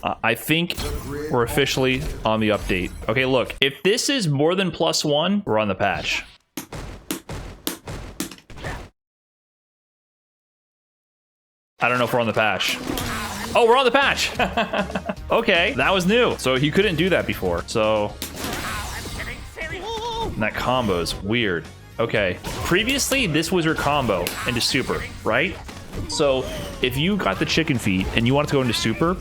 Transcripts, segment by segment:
I think we're officially on the update. Okay, look, if this is more than +1, we're on the patch. I don't know if we're on the patch. Oh, we're on the patch. Okay, that was new. So he couldn't do that before. So that combo is weird. Okay, previously this was your combo into super, right? So if you got the chicken feet and you wanted to go into super,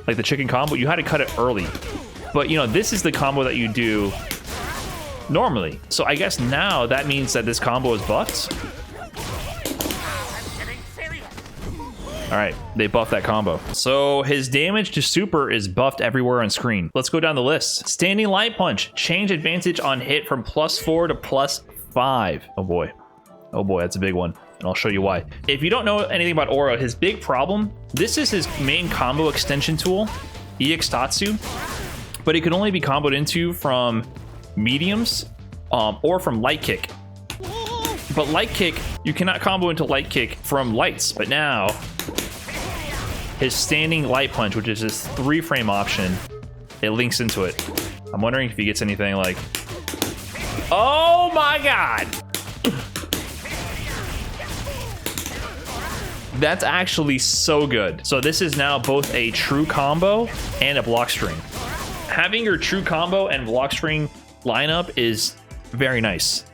like the chicken combo, you had to cut it early. But you know, this is the combo that you do normally. So I guess now that means that this combo is buffed. All right, they buffed that combo. So his damage to super is buffed everywhere on screen. Let's go down the list. Standing light punch, change advantage on hit from +4 to +5. Oh boy, that's a big one. And I'll show you why. If you don't know anything about Aura, his big problem, this is his main combo extension tool, EX Tatsu, but it can only be comboed into from mediums or from light kick. But light kick, you cannot combo into light kick from lights. But now, his standing light punch, which is his 3-frame option, it links into it. I'm wondering if he gets anything like, oh my God. That's actually so good. So this is now both a true combo and a block string. Having your true combo and block string lineup is very nice.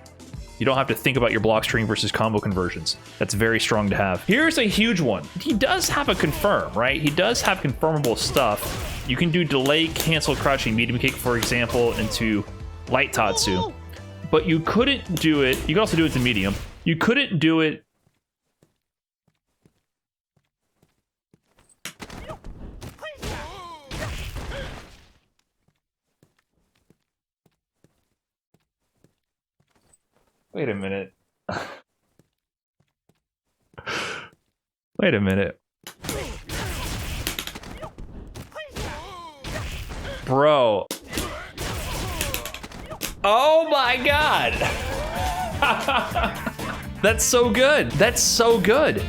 You don't have to think about your block string versus combo conversions. That's very strong to have. Here's a huge one. He does have a confirm, right? He does have confirmable stuff. You can do delay, cancel, crouching, medium kick, for example, into light Tatsu. But you couldn't do it. You can also do it to medium. You couldn't do it. Wait a minute. Wait a minute. Bro. Oh my God. That's so good. That's so good.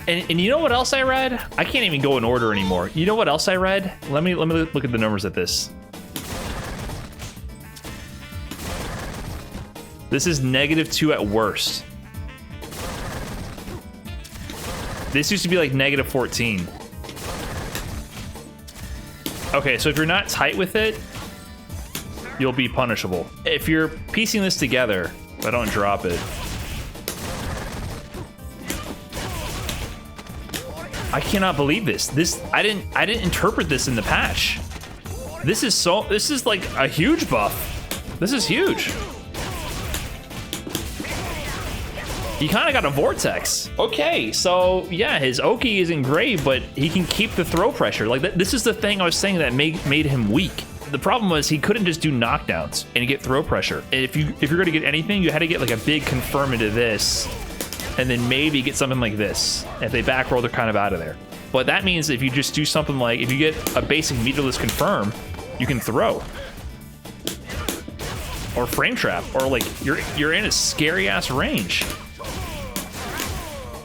And you know what else I read? I can't even go in order anymore. You know what else I read? Let me look at the numbers at this. This is -2 at worst. This used to be like -14. Okay, so if you're not tight with it, you'll be punishable. If you're piecing this together, if I don't drop it. I cannot believe this. I didn't interpret this in the patch. This is like a huge buff. This is huge. He kind of got a vortex. Okay, so yeah, his Oki isn't great, but he can keep the throw pressure. Like this is the thing I was saying that made him weak. The problem was he couldn't just do knockdowns and get throw pressure. And if you're gonna get anything, you had to get like a big confirm into this, and then maybe get something like this. If they back roll, they're kind of out of there. But that means if you just do something like, if you get a basic meterless confirm, you can throw. Or frame trap, or like you're in a scary ass range.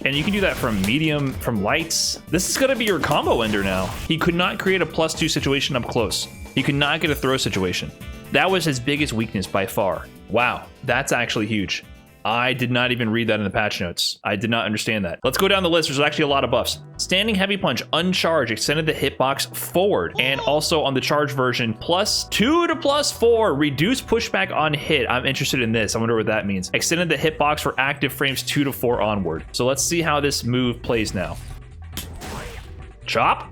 And you can do that from medium, from lights. This is gonna be your combo ender now. He could not create a +2 situation up close. He could not get a throw situation. That was his biggest weakness by far. Wow, that's actually huge. I did not even read that in the patch notes. I did not understand that. Let's go down the list. There's actually a lot of buffs. Standing heavy punch, uncharged, extended the hitbox forward. And also on the charge version, +2 to +4, reduce pushback on hit. I'm interested in this. I wonder what that means. Extended the hitbox for active frames 2 to 4 onward. So let's see how this move plays now. Chop.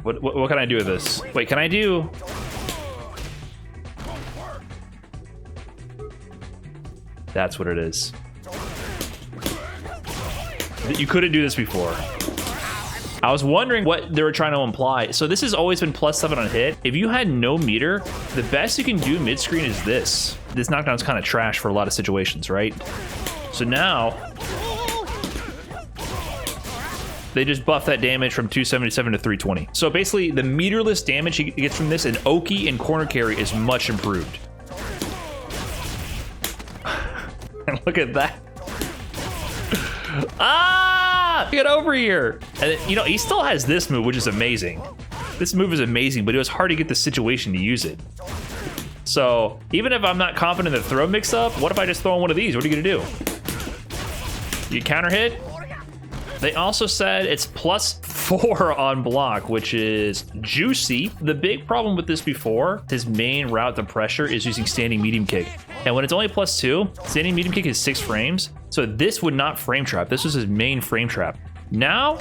What can I do with this? Wait, can I do... That's what it is. You couldn't do this before. I was wondering what they were trying to imply. So this has always been +7 on hit. If you had no meter, the best you can do mid-screen is this. This knockdown's kind of trash for a lot of situations, right? So now... They just buff that damage from 277 to 320. So basically, the meterless damage he gets from this in Oki and corner carry is much improved. And look at that. Ah! Get over here. And you know, he still has this move, which is amazing. This move is amazing, but it was hard to get the situation to use it. So even if I'm not confident in the throw mix-up, what if I just throw in one of these? What are you gonna do? You counter hit? They also said it's +4 on block, which is juicy. The big problem with this before, his main route to pressure is using standing medium kick. And when it's only +2, standing medium kick is 6 frames. So this would not frame trap. This was his main frame trap. Now,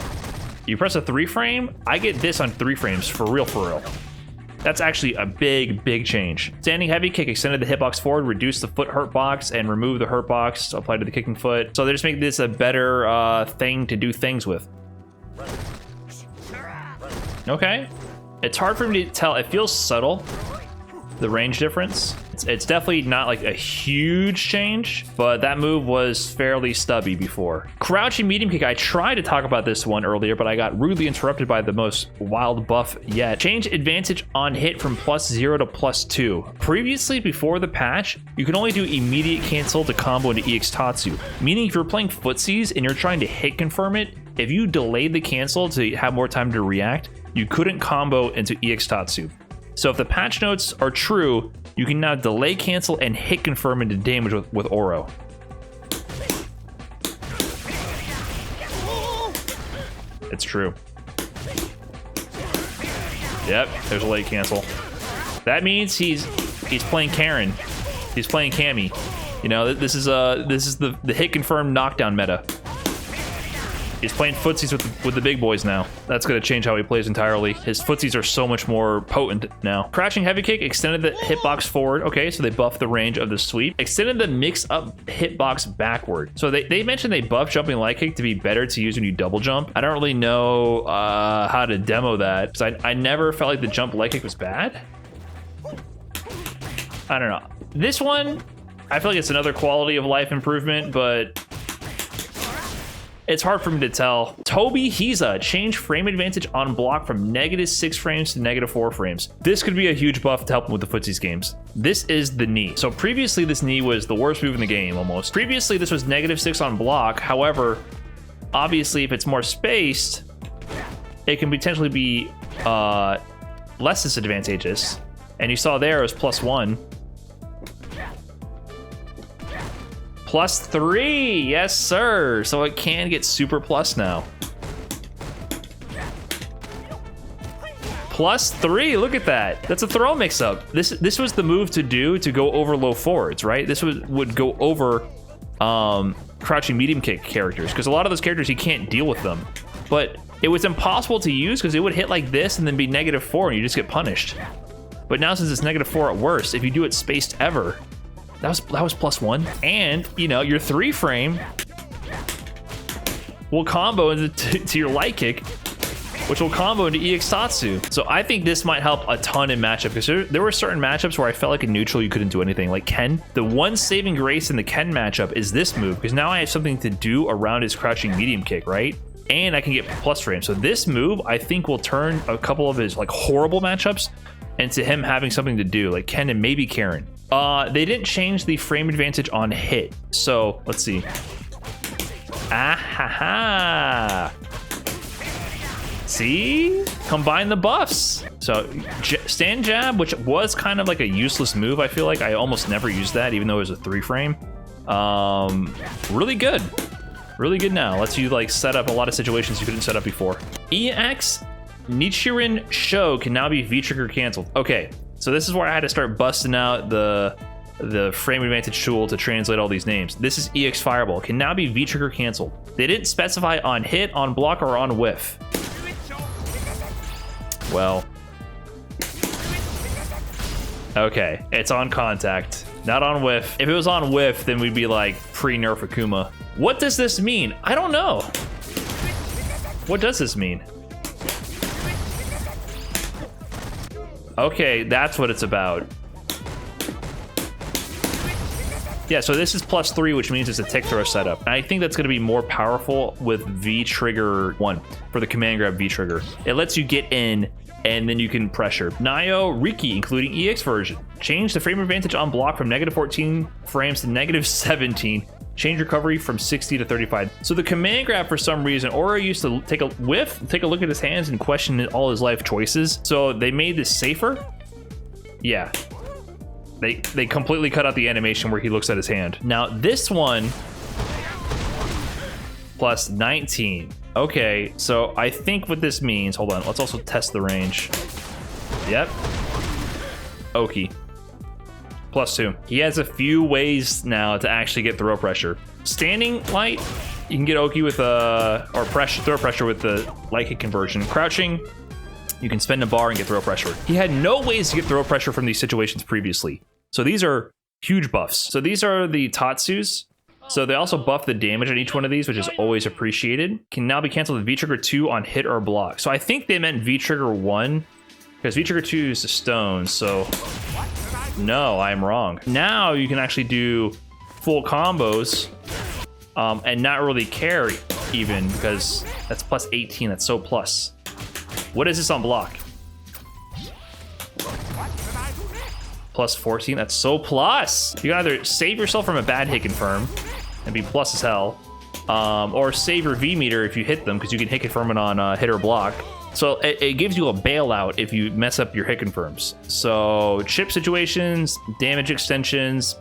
you press a 3 frame, I get this on 3 frames for real, for real. That's actually a big, big change. Standing heavy kick extended the hitbox forward, reduced the foot hurt box, and removed the hurt box applied to the kicking foot. So they just make this a better thing to do things with. Okay. It's hard for me to tell. It feels subtle, the range difference. It's definitely not like a huge change, but that move was fairly stubby before. Crouching medium kick, I tried to talk about this one earlier, but I got rudely interrupted by the most wild buff yet. Change advantage on hit from +0 to +2. Previously, before the patch, you can only do immediate cancel to combo into EX Tatsu, meaning if you're playing footsies and you're trying to hit confirm it, if you delayed the cancel to have more time to react, you couldn't combo into EX Tatsu. So if the patch notes are true, you can now delay cancel and hit confirm into damage with Oro. It's true. Yep, there's a late cancel. That means he's playing Karen. He's playing Cammy. You know, this is the hit confirm knockdown meta. He's playing footsies with the big boys now. That's going to change how he plays entirely. His footsies are so much more potent now. Crouching heavy kick extended the hitbox forward. Okay, so they buffed the range of the sweep. Extended the mix-up hitbox backward. So they mentioned they buffed jumping light kick to be better to use when you double jump. I don't really know how to demo that, because I never felt like the jump light kick was bad. I don't know. This one, I feel like it's another quality of life improvement, but it's hard for me to tell. Toby Hiza, change frame advantage on block from -6 frames to -4 frames. This could be a huge buff to help him with the footsies games. This is the knee. So previously this knee was the worst move in the game almost. Previously this was -6 on block. However, obviously if it's more spaced, it can potentially be less disadvantageous. And you saw there it was +1. +3, yes sir. So it can get super plus now. +3, look at that. That's a throw mix-up. This was the move to do to go over low forwards, right? This would go over crouching medium kick characters, because a lot of those characters you can't deal with them. But it was impossible to use because it would hit like this and then be -4 and you just get punished. But now since it's -4 at worst, if you do it spaced ever, that was +1. And you know, your 3 frame will combo into your light kick, which will combo into EX Tatsu. So I think this might help a ton in matchup, because there were certain matchups where I felt like in neutral you couldn't do anything. Like Ken, the one saving grace in the Ken matchup is this move, because now I have something to do around his crouching medium kick, right? And I can get plus frame. So this move I think will turn a couple of his like horrible matchups into him having something to do, like Ken and maybe Karen. They didn't change the frame advantage on hit. So let's see. Ah ha ha. See? Combine the buffs. So stand jab, which was kind of like a useless move. I feel like I almost never used that, even though it was a 3 frame. Really good. Really good now. Lets you like set up a lot of situations you couldn't set up before. EX Nichiren Sho can now be V-trigger canceled. Okay, so this is where I had to start busting out the frame advantage tool to translate all these names. This is EX Fireball, can now be V-trigger canceled. They didn't specify on hit, on block, or on whiff. Well, okay, it's on contact, not on whiff. If it was on whiff, then we'd be like pre-nerf Akuma. What does this mean? I don't know. What does this mean? Okay, that's what it's about. Yeah, so this is +3, which means it's a tick throw setup. And I think that's going to be more powerful with V trigger 1 for the command grab V trigger. It lets you get in and then you can pressure. Nio Riki, including EX version. Change the frame advantage on block from -14 frames to -17. Change recovery from 60 to 35. So the command grab, for some reason, Oro used to take a look at his hands and question all his life choices. So they made this safer. Yeah. They completely cut out the animation where he looks at his hand. Now this one, +19. Okay, so I think what this means, hold on, let's also test the range. Yep. Oki. +2. He has a few ways now to actually get throw pressure. Standing light, you can get Oki with throw pressure with the light hit conversion. Crouching, you can spend a bar and get throw pressure. He had no ways to get throw pressure from these situations previously. So these are huge buffs. So these are the Tatsus. So they also buff the damage on each one of these, which is always appreciated. Can now be canceled with V-Trigger 2 on hit or block. So I think they meant V-Trigger 1, because V-Trigger 2 is a stone, so no, I'm wrong. Now you can actually do full combos and not really care even, because that's +18, that's so plus. What is this on block? +14, that's so plus. You can either save yourself from a bad hit confirm and be plus as hell, or save your V meter if you hit them, because you can hit confirm it on hit or block. So it gives you a bailout if you mess up your hit confirms. So chip situations, damage extensions,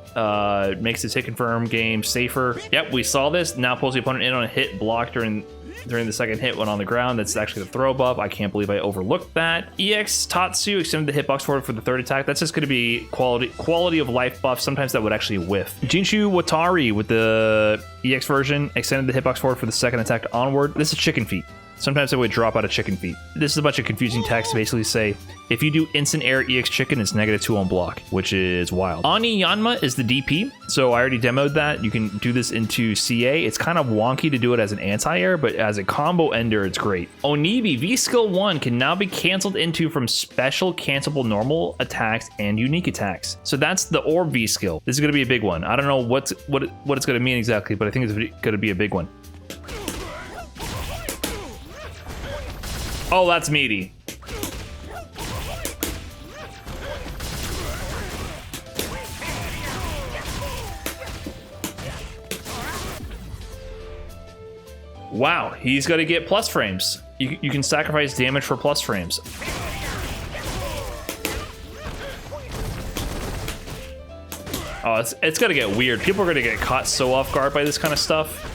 makes this hit confirm game safer. Yep, we saw this. Now pulls the opponent in on a hit block during the second hit when on the ground. That's actually the throw buff. I can't believe I overlooked that. EX Tatsu extended the hitbox forward for the third attack. That's just going to be quality of life buff. Sometimes that would actually whiff. Jinshu Watari with the EX version extended the hitbox forward for the second attack to onward. This is chicken feet. Sometimes it would drop out of chicken feet. This is a bunch of confusing text to basically say, if you do instant air EX chicken, it's -2 on block, which is wild. Ani Yanma is the DP, so I already demoed that. You can do this into CA. It's kind of wonky to do it as an anti-air, but as a combo ender, it's great. Onibi V-Skill 1 can now be canceled into from special cancelable normal attacks and unique attacks. So that's the Orb V-Skill. This is going to be a big one. I don't know what it's going to mean exactly, but I think it's going to be a big one. Oh, that's meaty. Wow, he's got to get plus frames. You can sacrifice damage for plus frames. Oh, it's going to get weird. People are going to get caught so off guard by this kind of stuff.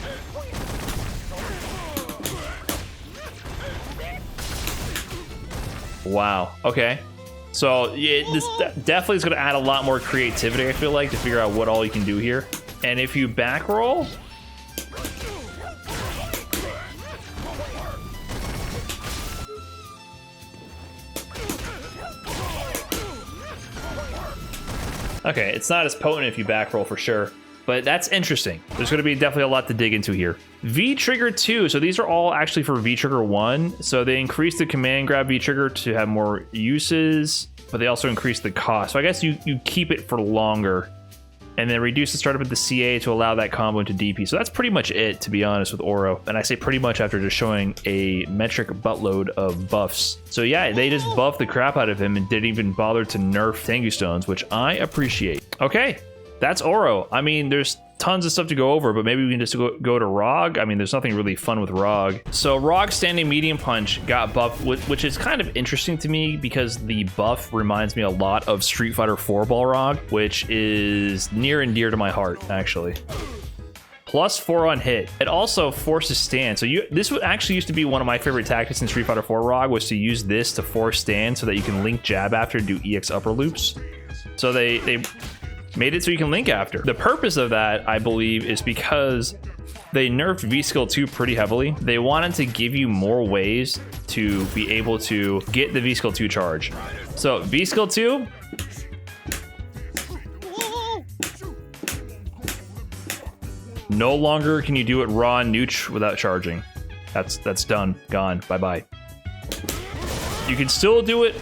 Wow. Okay. So yeah, this definitely is going to add a lot more creativity, I feel like, to figure out what all you can do here. And if you back roll, okay, it's not as potent if you back roll for sure, but that's interesting. There's going to be definitely a lot to dig into here. V-Trigger 2, so these are all actually for V-Trigger 1. So they increase the command grab V-Trigger to have more uses, but they also increase the cost. So I guess you keep it for longer, and then reduce the startup of the CA to allow that combo into DP. So that's pretty much it, to be honest, with Oro. And I say pretty much after just showing a metric buttload of buffs. So yeah, they just buffed the crap out of him and didn't even bother to nerf Tengu Stones, which I appreciate. Okay, that's Oro. I mean, there's tons of stuff to go over, but maybe we can just go to Rog. I mean, there's nothing really fun with Rog. So Rog Standing Medium Punch got buffed, which is kind of interesting to me because the buff reminds me a lot of Street Fighter 4 Balrog, which is near and dear to my heart, actually. +4 on hit. It also forces stand. So this would actually used to be one of my favorite tactics in Street Fighter 4 Rog, was to use this to force stand so that you can link jab after and do EX upper loops. So they made it so you can link after. The purpose of that, I believe, is because they nerfed V-Skill 2 pretty heavily. They wanted to give you more ways to be able to get the V-Skill 2 charge. So V-Skill 2, no longer can you do it raw and nooch without charging. That's done, gone, bye-bye. You can still do it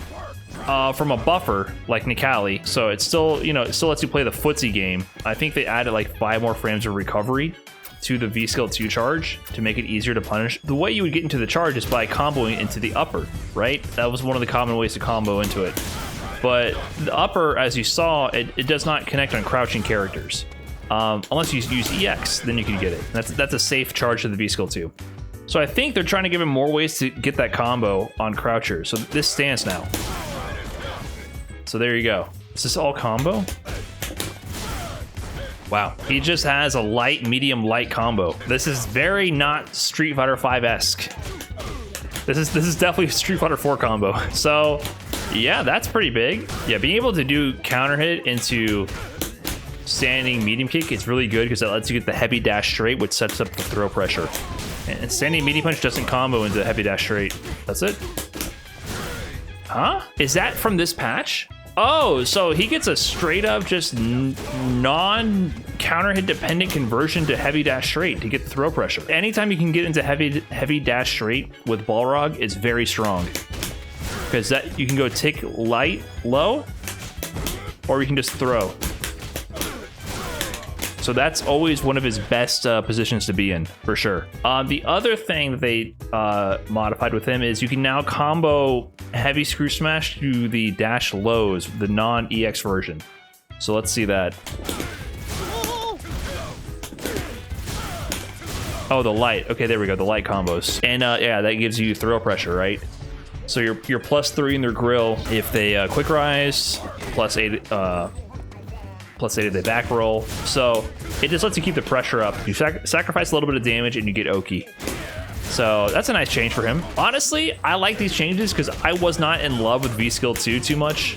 from a buffer like Nikali, so it's still, you know, it still lets you play the footsie game. I think they added like 5 more frames of recovery to the V skill 2 charge to make it easier to punish. The way you would get into the charge is by comboing into the upper, right? That was one of the common ways to combo into it. But the upper, as you saw, it does not connect on crouching characters. Unless you use EX, then you can get it. That's a safe charge to the V skill 2. So I think they're trying to give him more ways to get that combo on croucher. So this stands now. So there you go. Is this all combo? Wow, he just has a light, medium, light combo. This is very not Street Fighter 5-esque. This is definitely Street Fighter 4 combo. So yeah, that's pretty big. Yeah, being able to do counter hit into standing medium kick is really good because that lets you get the heavy dash straight, which sets up the throw pressure. And standing medium punch doesn't combo into heavy dash straight. That's it. Huh? Is that from this patch? Oh, so he gets a straight up just non-counter hit dependent conversion to heavy dash straight to get the throw pressure. Anytime you can get into heavy dash straight with Balrog is very strong. Because that you can go tick light, low, or you can just throw. So that's always one of his best positions to be in, for sure. The other thing that they modified with him is you can now combo heavy screw smash to the dash lows, the non-EX version. So let's see that. Oh, the light. Okay, there we go, the light combos. And yeah, that gives you throw pressure, right? So you're +3 in their grill if they quick rise, +8 if they back roll. So it just lets you keep the pressure up. You sacrifice a little bit of damage and you get Oki. So that's a nice change for him. Honestly, I like these changes because I was not in love with V-Skill 2 too much.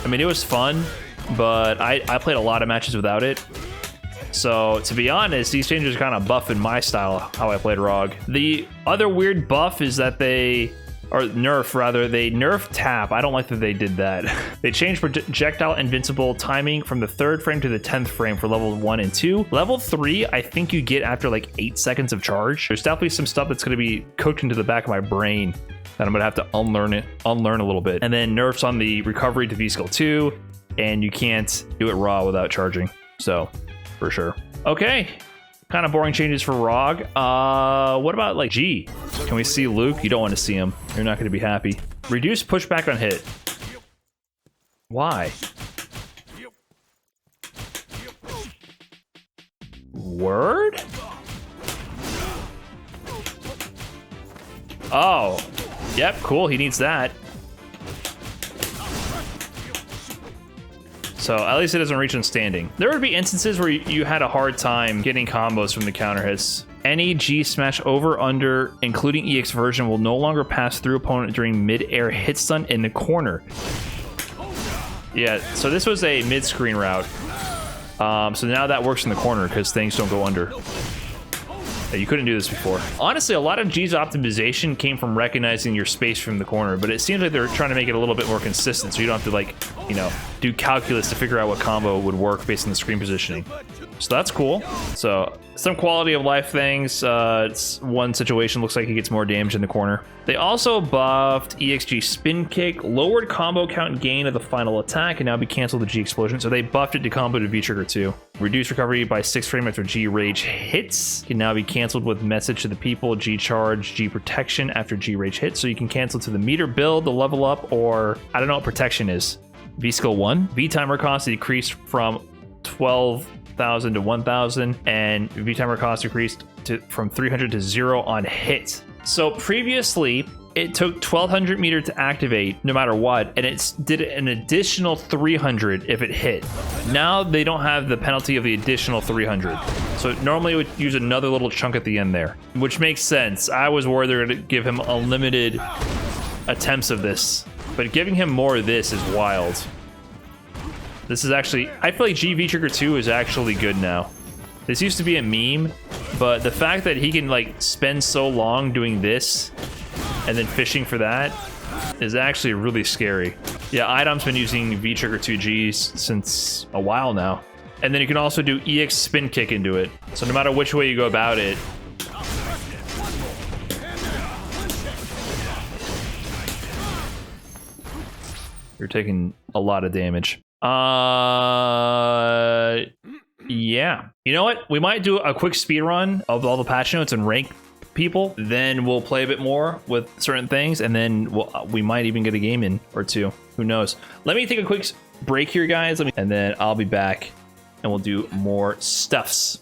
I mean, it was fun, but I played a lot of matches without it. So to be honest, these changes are kind of buffing my style, how I played ROG. The other weird buff is that they nerf tap. I don't like that they did that. They changed projectile invincible timing from the 3rd frame to the 10th frame for level 1 and 2. Level 3, I think you get after like 8 seconds of charge. There's definitely some stuff that's going to be cooked into the back of my brain that I'm going to have to unlearn a little bit. And then nerfs on the recovery to V-Skill 2, and you can't do it raw without charging. So, for sure. Okay. Kind of boring changes for ROG. What about like G? Can we see Luke? You don't want to see him. You're not going to be happy. Reduce pushback on hit. Why? Word? Oh. Yep, cool. He needs that. So at least it doesn't reach on standing. There would be instances where you had a hard time getting combos from the counter hits. Any G smash over, under, including EX version, will no longer pass through opponent during mid-air hit stun in the corner. Yeah, so this was a mid-screen route. So now that works in the corner because things don't go under. Yeah, you couldn't do this before. Honestly, a lot of G's optimization came from recognizing your space from the corner, but it seems like they're trying to make it a little bit more consistent so you don't have to, like, you know, do calculus to figure out what combo would work based on the screen positioning. So that's cool. So some quality of life things. It's one situation looks like he gets more damage in the corner. They also buffed EXG spin kick, lowered combo count and gain of the final attack, and now be canceled the G explosion. So they buffed it to combo to V trigger 2. Reduced recovery by 6 frame after G rage hits. Can now be canceled with message to the people, G charge, G protection after G rage hits. So you can cancel to the meter build, the level up, or I don't know what protection is. V skill 1. V timer cost decreased from 12,000 to 1,000, and V timer cost decreased from 300 to 0 on hit. So previously, it took 1,200 meter to activate no matter what, and it did an additional 300 if it hit. Now they don't have the penalty of the additional 300. So normally it would use another little chunk at the end there, which makes sense. I was worried they were going to give him unlimited attempts of this, but giving him more of this is wild. This is actually, I feel like GV Trigger 2 is actually good now. This used to be a meme, but the fact that he can like spend so long doing this and then fishing for that is actually really scary. Yeah, Idom's been using V Trigger 2 Gs since a while now. And then you can also do EX spin kick into it. So no matter which way you go about it, You're taking a lot of damage. Yeah. You know what? We might do a quick speed run of all the patch notes and rank people. Then we'll play a bit more with certain things, and then we might even get a game in or two. Who knows? Let me take a quick break here, guys. And then I'll be back, and we'll do more stuffs.